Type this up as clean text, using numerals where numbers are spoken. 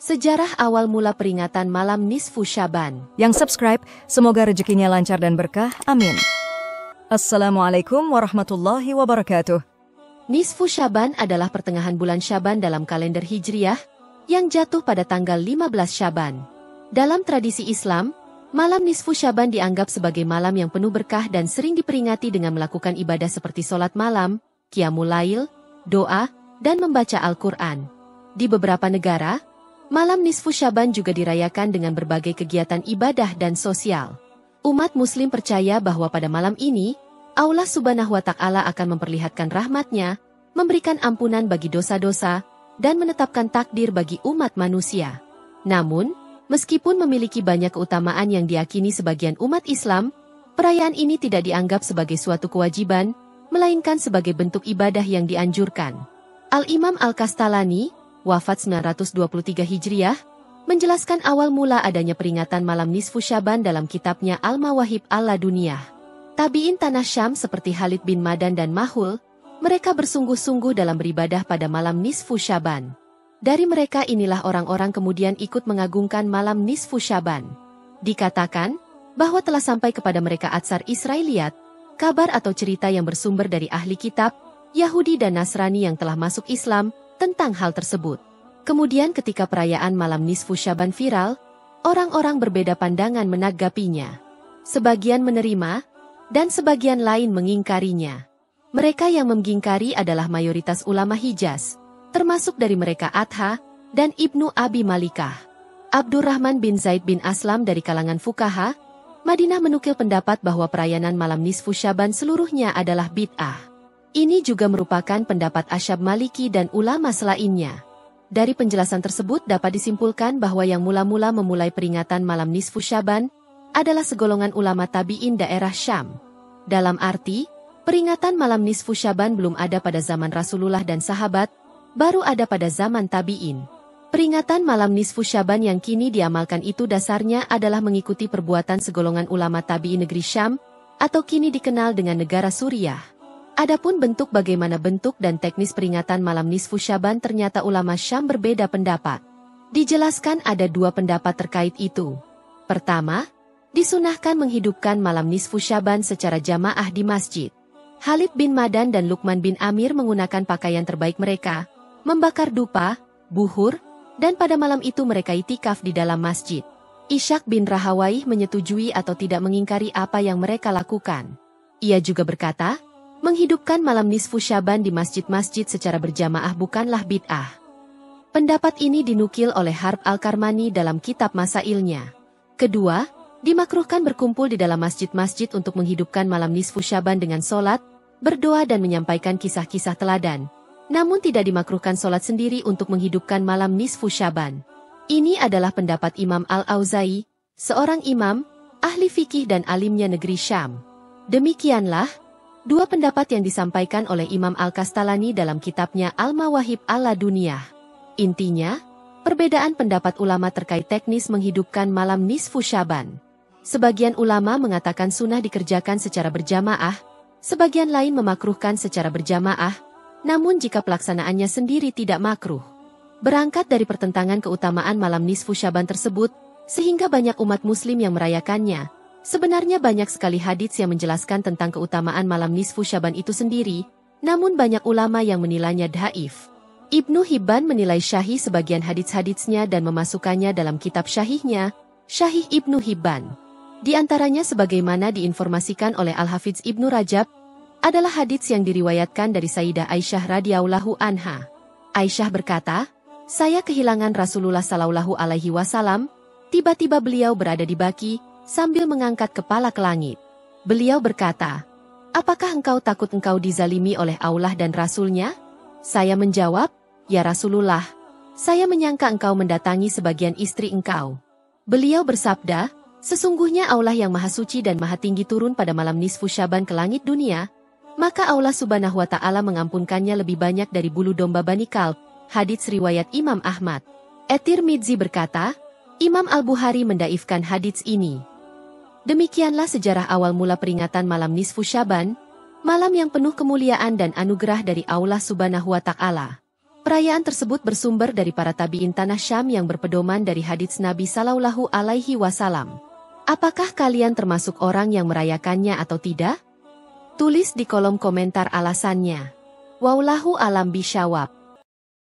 Sejarah awal mula peringatan malam nisfu Syaban. Yang subscribe, semoga rezekinya lancar dan berkah. Amin. Assalamualaikum warahmatullahi wabarakatuh. Nisfu Syaban adalah pertengahan bulan Syaban dalam kalender Hijriyah yang jatuh pada tanggal 15 Syaban. Dalam tradisi Islam, malam nisfu Syaban dianggap sebagai malam yang penuh berkah dan sering diperingati dengan melakukan ibadah seperti sholat malam, qiyamul lail, doa, dan membaca Al-Quran. Di beberapa negara, malam nisfu Syaban juga dirayakan dengan berbagai kegiatan ibadah dan sosial. Umat Muslim percaya bahwa pada malam ini, Allah Subhanahu wa Ta'ala akan memperlihatkan rahmat-Nya, memberikan ampunan bagi dosa-dosa, dan menetapkan takdir bagi umat manusia. Namun, meskipun memiliki banyak keutamaan yang diyakini sebagian umat Islam, perayaan ini tidak dianggap sebagai suatu kewajiban, melainkan sebagai bentuk ibadah yang dianjurkan. Al-Imam Al-Kastalani, wafat 923 Hijriah, menjelaskan awal mula adanya peringatan malam nisfu Syaban dalam kitabnya Al-Mawahib Al-Laduniyah. Tabi'in Tanah Syam seperti Khalid bin Madan dan Mahul, mereka bersungguh-sungguh dalam beribadah pada malam nisfu Syaban. Dari mereka inilah orang-orang kemudian ikut mengagungkan malam nisfu Syaban. Dikatakan bahwa telah sampai kepada mereka Atsar Israiliyat, kabar atau cerita yang bersumber dari ahli kitab, Yahudi dan Nasrani yang telah masuk Islam, tentang hal tersebut. Kemudian ketika perayaan malam nisfu Syaban viral, orang-orang berbeda pandangan menanggapinya. Sebagian menerima, dan sebagian lain mengingkarinya. Mereka yang mengingkari adalah mayoritas ulama Hijaz, termasuk dari mereka Atha dan Ibnu Abi Malikah. Abdurrahman bin Zaid bin Aslam dari kalangan fukaha, Madinah menukil pendapat bahwa perayaan malam nisfu Syaban seluruhnya adalah bid'ah. Ini juga merupakan pendapat Asyab Maliki dan ulama selainnya. Dari penjelasan tersebut dapat disimpulkan bahwa yang mula-mula memulai peringatan malam nisfu Syaban adalah segolongan ulama tabi'in daerah Syam. Dalam arti, peringatan malam nisfu Syaban belum ada pada zaman Rasulullah dan sahabat, baru ada pada zaman tabi'in. Peringatan malam nisfu Syaban yang kini diamalkan itu dasarnya adalah mengikuti perbuatan segolongan ulama tabi'in negeri Syam, atau kini dikenal dengan negara Suriah. Adapun bentuk bagaimana bentuk dan teknis peringatan malam nisfu Syaban ternyata ulama Syam berbeda pendapat. Dijelaskan ada dua pendapat terkait itu. Pertama, disunahkan menghidupkan malam nisfu Syaban secara jamaah di masjid. Khalid bin Madan dan Luqman bin Amir menggunakan pakaian terbaik mereka, membakar dupa, buhur, dan pada malam itu mereka itikaf di dalam masjid. Ishaq bin Rahawaih menyetujui atau tidak mengingkari apa yang mereka lakukan. Ia juga berkata, menghidupkan malam nisfu Syaban di masjid-masjid secara berjamaah bukanlah bid'ah. Pendapat ini dinukil oleh Harb Al-Karmani dalam kitab Masailnya. Kedua, dimakruhkan berkumpul di dalam masjid-masjid untuk menghidupkan malam nisfu Syaban dengan sholat, berdoa dan menyampaikan kisah-kisah teladan. Namun tidak dimakruhkan sholat sendiri untuk menghidupkan malam nisfu Syaban. Ini adalah pendapat Imam Al-Auza'i, seorang imam, ahli fikih dan alimnya negeri Syam. Demikianlah dua pendapat yang disampaikan oleh Imam Al-Kastalani dalam kitabnya Al-Mawahib Al-Laduniyah. Intinya, perbedaan pendapat ulama terkait teknis menghidupkan malam nisfu Syaban. Sebagian ulama mengatakan sunnah dikerjakan secara berjamaah, sebagian lain memakruhkan secara berjamaah, namun jika pelaksanaannya sendiri tidak makruh. Berangkat dari pertentangan keutamaan malam nisfu Syaban tersebut, sehingga banyak umat muslim yang merayakannya. Sebenarnya banyak sekali hadits yang menjelaskan tentang keutamaan malam nisfu Syaban itu sendiri, namun banyak ulama yang menilainya dhaif. Ibnu Hibban menilai syahih sebagian hadits-haditsnya dan memasukkannya dalam kitab syahihnya, Syahih Ibnu Hibban. Di antaranya sebagaimana diinformasikan oleh Al-Hafidz Ibnu Rajab, adalah hadits yang diriwayatkan dari Sayyidah Aisyah radhiyallahu anha. Aisyah berkata, saya kehilangan Rasulullah sallallahu alaihi wasallam, tiba-tiba beliau berada di baki, sambil mengangkat kepala ke langit. Beliau berkata, apakah engkau takut engkau dizalimi oleh Allah dan Rasul-Nya? Saya menjawab, ya Rasulullah, saya menyangka engkau mendatangi sebagian istri engkau. Beliau bersabda, sesungguhnya Allah yang Maha Suci dan Maha Tinggi turun pada malam nisfu Syaban ke langit dunia, maka Allah Subhanahu wa Ta'ala mengampunkannya lebih banyak dari bulu domba Bani Kalb. Hadits riwayat Imam Ahmad. At-Tirmidzi berkata, Imam Al-Bukhari mendaifkan hadits ini. Demikianlah sejarah awal mula peringatan malam nisfu Syaban, malam yang penuh kemuliaan dan anugerah dari Allah Subhanahu wa Ta'ala. Perayaan tersebut bersumber dari para tabi'in tanah Syam yang berpedoman dari hadits Nabi Sallallahu Alaihi Wasallam. Apakah kalian termasuk orang yang merayakannya atau tidak? Tulis di kolom komentar alasannya. Wallahu alam bishawab.